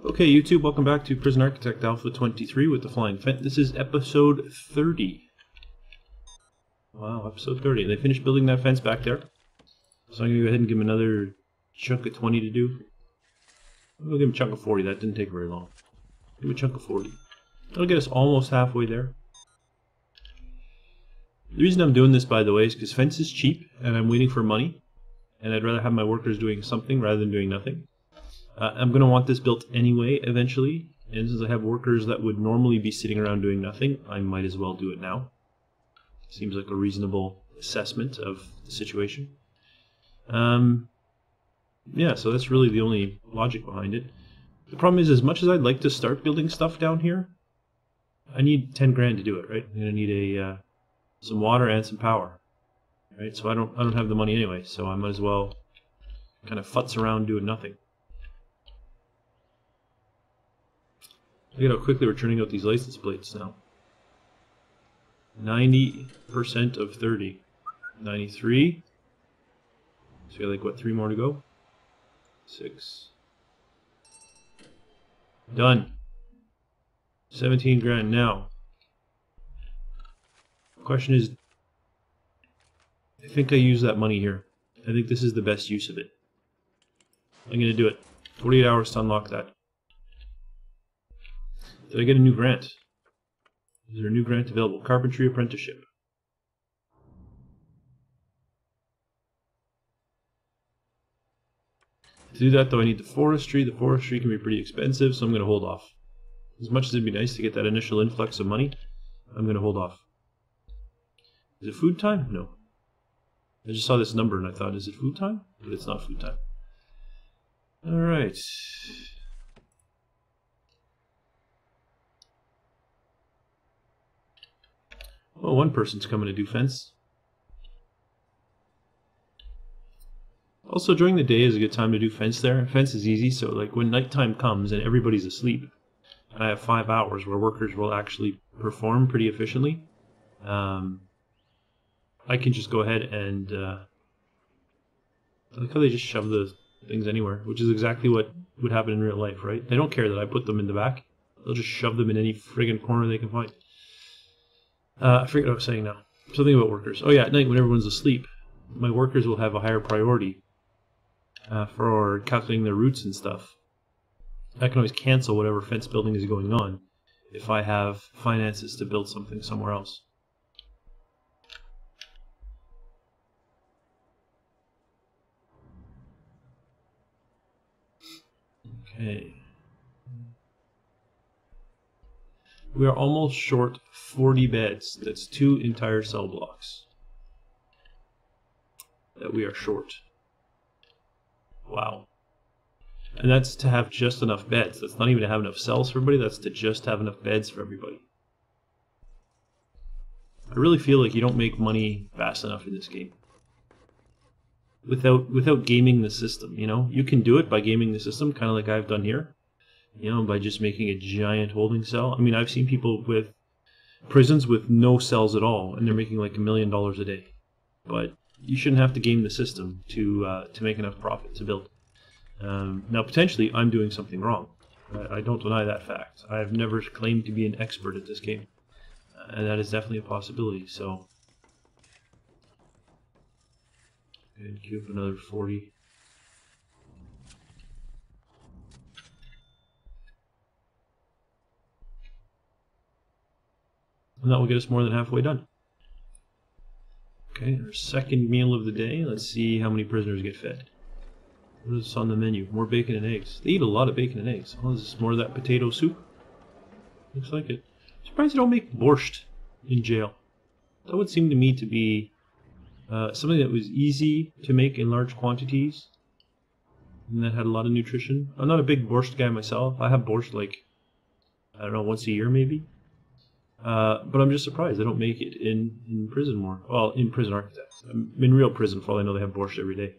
Okay, YouTube, welcome back to Prison Architect Alpha 23 with the Flying Phent. This is episode 30. Wow, episode 30. They finished building that fence back there. So I'm going to go ahead and give him another chunk of 20 to do. I'm going to give him a chunk of 40. That didn't take very long. Give him a chunk of 40. That'll get us almost halfway there. The reason I'm doing this, by the way, is because fence is cheap and I'm waiting for money. And I'd rather have my workers doing something rather than doing nothing. I'm going to want this built anyway, eventually, and since I have workers that would normally be sitting around doing nothing, I might as well do it now. Seems like a reasonable assessment of the situation. Yeah, so that's really the only logic behind it. The problem is, as much as I'd like to start building stuff down here, I need 10 grand to do it, right? I'm going to need some water and some power, right? So I don't have the money anyway, so I might as well kind of futz around doing nothing. Look at how quickly we're turning out these license plates now. 90% of 30. 93. So we got like, what, 3 more to go? 6. Done. 17 grand now. Question is, I think I use that money here. I think this is the best use of it. I'm going to do it. 48 hours to unlock that. Did I get a new grant? Is there a new grant available? Carpentry apprenticeship. To do that, though, I need the forestry. The forestry can be pretty expensive, so I'm going to hold off. As much as it'd be nice to get that initial influx of money, I'm going to hold off. Is it food time? No. I just saw this number and I thought, is it food time? But it's not food time. Alright. Well, one person's coming to do fence. Also, during the day is a good time to do fence there. Fence is easy, so like when nighttime comes and everybody's asleep, and I have 5 hours where workers will actually perform pretty efficiently, I can just go ahead and I like how they just shove the things anywhere, which is exactly what would happen in real life, right? They don't care that I put them in the back. They'll just shove them in any friggin' corner they can find. I forget what I was saying now. Something about workers. Oh yeah, at night when everyone's asleep, my workers will have a higher priority for calculating their routes and stuff. I can always cancel whatever fence building is going on if I have finances to build something somewhere else. Okay. We are almost short 40 beds. That's 2 entire cell blocks that we are short. Wow. And that's to have just enough beds. That's not even to have enough cells for everybody. That's to just have enough beds for everybody. I really feel like you don't make money fast enough in this game. Without gaming the system, you know? You can do it by gaming the system, kind of like I've done here. You know, by just making a giant holding cell. I mean, I've seen people with prisons with no cells at all, and they're making like $1 million a day. But you shouldn't have to game the system to make enough profit to build. Now, potentially, I'm doing something wrong. I don't deny that fact. I've never claimed to be an expert at this game, and that is definitely a possibility. So, and queue up another 40. And that will get us more than halfway done. Okay, our second meal of the day. Let's see how many prisoners get fed. What is on the menu? More bacon and eggs. They eat a lot of bacon and eggs. Oh, is this more of that potato soup? Looks like it. I'm surprised they don't make borscht in jail. That would seem to me to be something that was easy to make in large quantities and that had a lot of nutrition. I'm not a big borscht guy myself. I have borscht like, I don't know, once a year maybe. But I'm just surprised they don't make it in prison more. Well, in Prison Architect. In real prison, for all I know, they have borscht every day.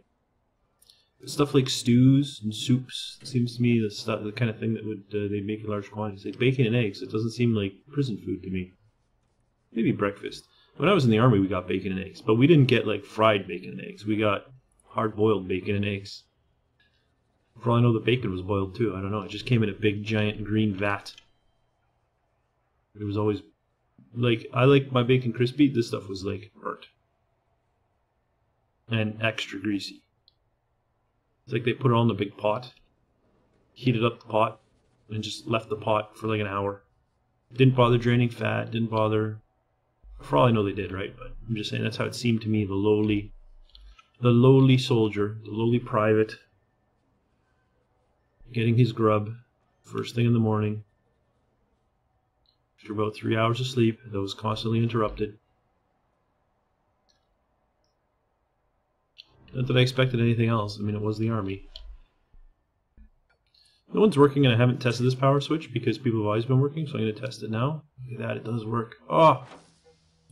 Stuff like stews and soups seems to me the kind of thing that would they make in large quantities. Like bacon and eggs, it doesn't seem like prison food to me. Maybe breakfast. When I was in the army, we got bacon and eggs, but we didn't get like fried bacon and eggs. We got hard-boiled bacon and eggs. For all I know, the bacon was boiled too. I don't know. It just came in a big, giant green vat. It was always like, I like my bacon crispy. This stuff was like burnt and extra greasy. It's like they put it on the big pot, heated up the pot, and just left the pot for like an hour. Didn't bother draining fat. Didn't bother. For all I know, they did, right? But I'm just saying that's how it seemed to me. The lowly soldier, the lowly private, getting his grub first thing in the morning. After about 3 hours of sleep, that was constantly interrupted. Not that I expected anything else. I mean, it was the army. No one's working, and I haven't tested this power switch because people have always been working, so I'm going to test it now. Look at that, it does work. Oh!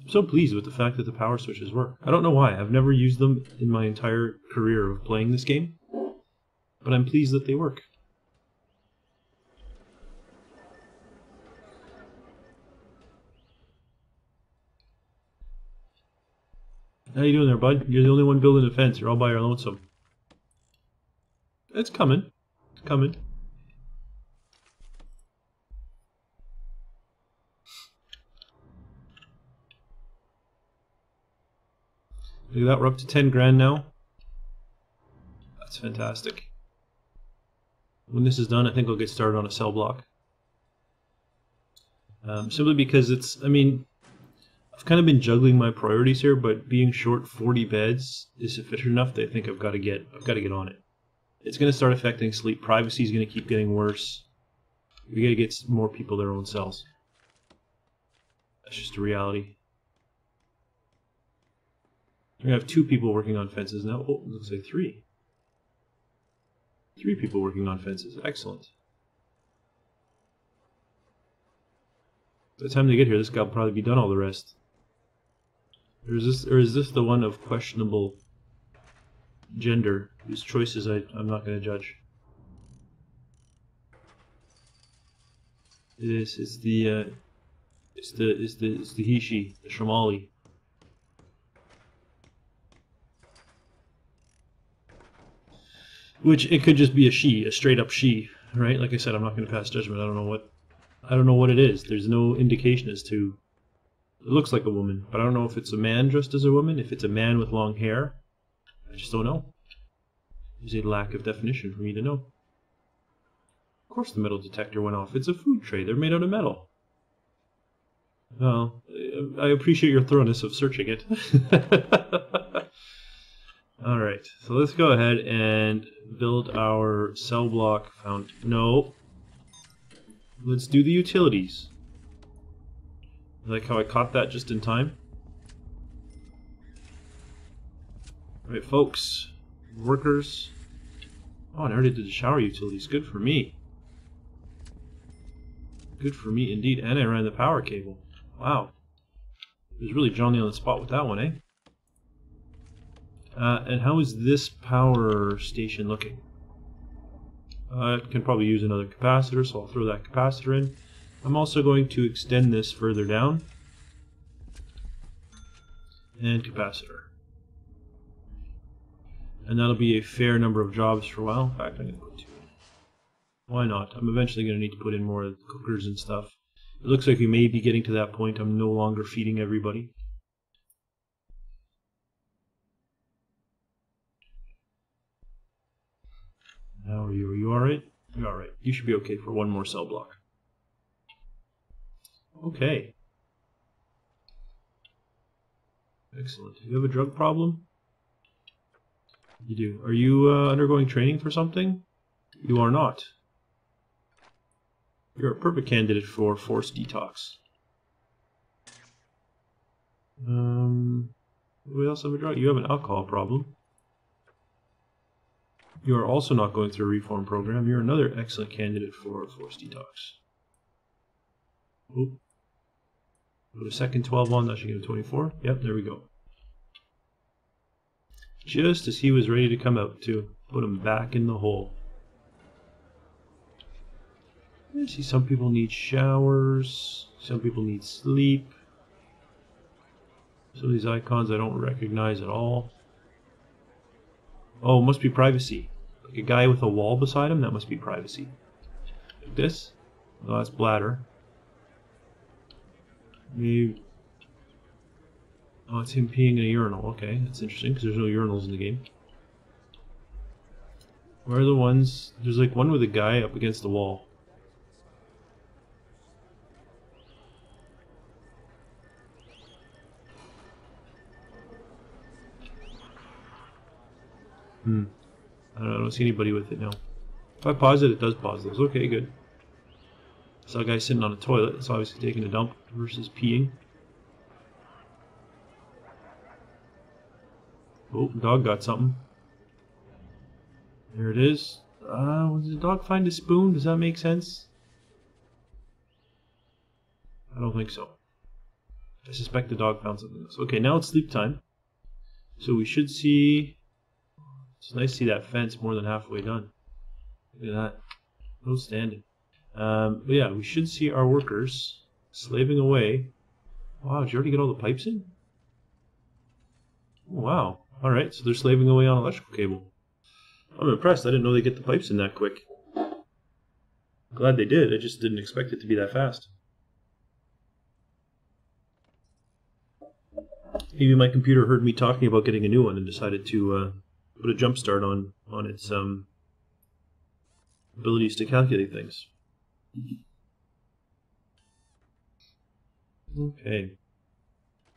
I'm so pleased with the fact that the power switches work. I don't know why. I've never used them in my entire career of playing this game, but I'm pleased that they work. How you doing there, bud? You're the only one building a fence. You're all by your lonesome. It's coming. It's coming. Look at that, we're up to 10 grand now. That's fantastic. When this is done, I think I'll get started on a cell block. Simply because it's, I mean, I've kind of been juggling my priorities here, but being short 40 beds is sufficient enough that I think I've got to get on it. It's going to start affecting sleep. Privacy is going to keep getting worse. We got to get more people their own cells. That's just a reality. We have 2 people working on fences now. Oh, it looks like 3. 3 people working on fences. Excellent. By the time they get here, this guy will probably be done all the rest. Or is this the one of questionable gender, whose choices I'm not going to judge? It's the he/she, the Shamali. Which it could just be a she, a straight up she, right? Like I said, I'm not going to pass judgment. I don't know what it is. There's no indication as to. It looks like a woman, but I don't know if it's a man dressed as a woman. If it's a man with long hair, I just don't know. There's a lack of definition for me to know. Of course, the metal detector went off. It's a food tray. They're made out of metal. Well, I appreciate your thoroughness of searching it. Alright, so let's go ahead and build our cell block found. No. Let's do the utilities. I like how I caught that just in time. Alright, folks. Workers. Oh, and I already did the shower utilities. Good for me. Good for me indeed. And I ran the power cable. Wow. It was really Johnny on the spot with that one, eh? And how is this power station looking? It can probably use another capacitor, so I'll throw that capacitor in. I'm also going to extend this further down. And capacitor. And that'll be a fair number of jobs for a while. In fact, I'm going to put 2 in. Why not? I'm eventually going to need to put in more cookers and stuff. It looks like we may be getting to that point. I'm no longer feeding everybody. How are you? Are you alright? You're alright. You should be okay for one more cell block. Okay. Excellent. Do you have a drug problem? You do. Are you undergoing training for something? You are not. You're a perfect candidate for forced detox. We also have a drug. You have an alcohol problem. You are also not going through a reform program. You're another excellent candidate for forced detox. Oop. Put a second 12 on, that should give a 24. Yep, there we go. Just as he was ready to come out, too. Put him back in the hole. I see some people need showers. Some people need sleep. Some of these icons I don't recognize at all. Oh, it must be privacy. Like a guy with a wall beside him, that must be privacy. Like this? Oh, that's bladder. Maybe... Oh, it's him peeing in a urinal. Okay, that's interesting, because there's no urinals in the game. Where are the ones... There's like one with a guy up against the wall. I don't see anybody with it now. If I pause it, it does pause those. Okay, good. Saw a guy sitting on a toilet. It's obviously taking a dump versus peeing. Oh, dog got something. There it is. Did the dog find a spoon? Does that make sense? I don't think so. I suspect the dog found something else. Okay, now it's sleep time. So we should see... It's nice to see that fence more than halfway done. Look at that. Outstanding. But yeah, we should see our workers slaving away. Wow, did you already get all the pipes in? Oh, wow. Alright, so they're slaving away on electrical cable. I'm impressed. I didn't know they'd get the pipes in that quick. Glad they did. I just didn't expect it to be that fast. Maybe my computer heard me talking about getting a new one and decided to put a jump start on its abilities to calculate things. Okay.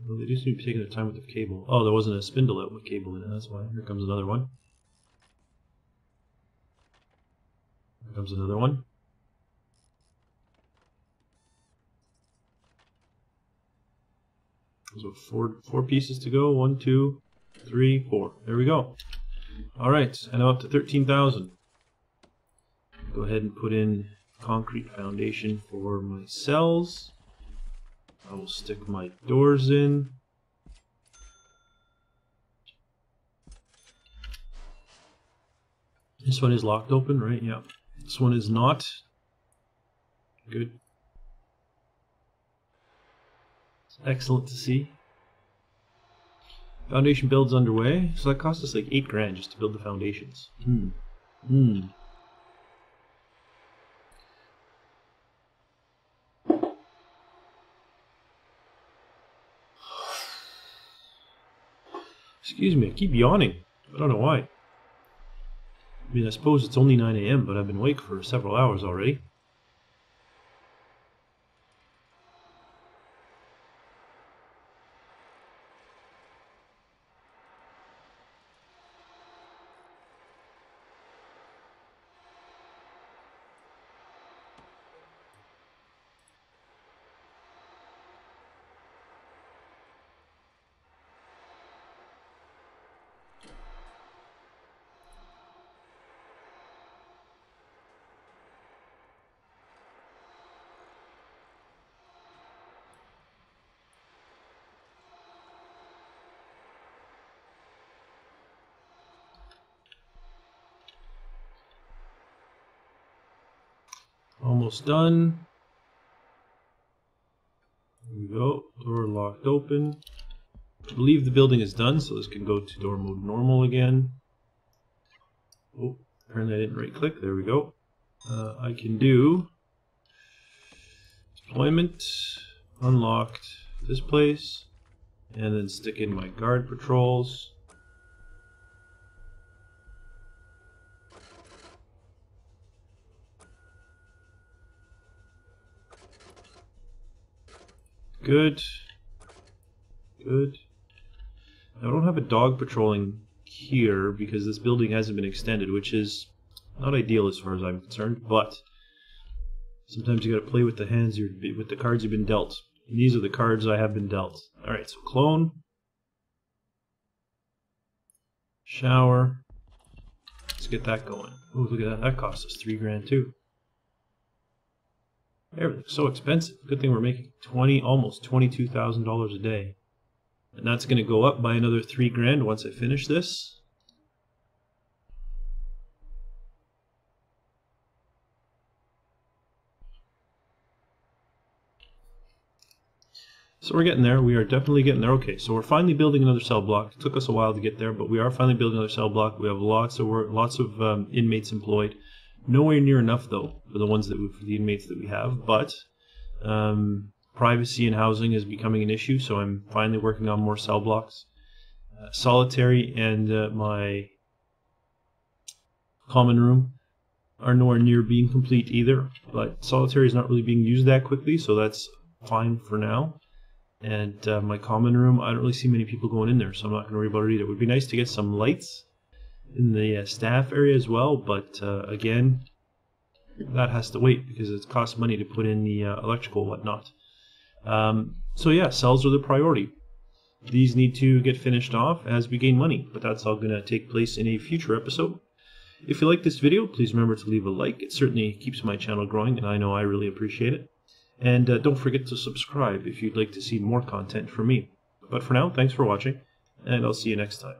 Well, they do seem to be taking their time with the cable. Oh, there wasn't a spindle out with cable in it, that's why. Here comes another one. Here comes another one. So four pieces to go. 1, 2, 3, 4. There we go. Alright, and I'm up to 13,000. Go ahead and put in concrete foundation for my cells. I will stick my doors in. This one is locked open, right? Yeah. This one is not. Good. It's excellent to see. Foundation build's underway. So that cost us like 8 grand just to build the foundations. Excuse me, I keep yawning. I don't know why. I mean, I suppose it's only 9 AM, but I've been awake for several hours already. Almost done. There we go. Door locked open. I believe the building is done, so this can go to door mode normal again. Oh, apparently I didn't right click. There we go. I can do deployment, unlocked this place, and then stick in my guard patrols. Good. Good. I don't have a dog patrolling here because this building hasn't been extended, which is not ideal as far as I'm concerned, but sometimes you gotta play with the hands with the cards you've been dealt. And these are the cards I have been dealt. Alright, so clone. Shower. Let's get that going. Oh, look at that. That cost us 3 grand too. Everything's so expensive. Good thing we're making almost $22,000 a day. And that's going to go up by another 3 grand once I finish this. So we're getting there. We are definitely getting there. Okay, so we're finally building another cell block. It took us a while to get there, but we are finally building another cell block. We have lots of work, lots of inmates employed. Nowhere near enough though for the inmates that we have. But privacy and housing is becoming an issue, so I'm finally working on more cell blocks. Solitary and my common room are nowhere near being complete either. But solitary is not really being used that quickly, so that's fine for now. And my common room, I don't really see many people going in there, so I'm not going to worry about it either. It would be nice to get some lights in the staff area as well, but again, that has to wait because it costs money to put in the electrical and whatnot. So yeah, cells are the priority. These need to get finished off as we gain money, but that's all going to take place in a future episode. If you like this video, please remember to leave a like. It certainly keeps my channel growing, and I know I really appreciate it. And don't forget to subscribe if you'd like to see more content from me. But for now, thanks for watching, and I'll see you next time.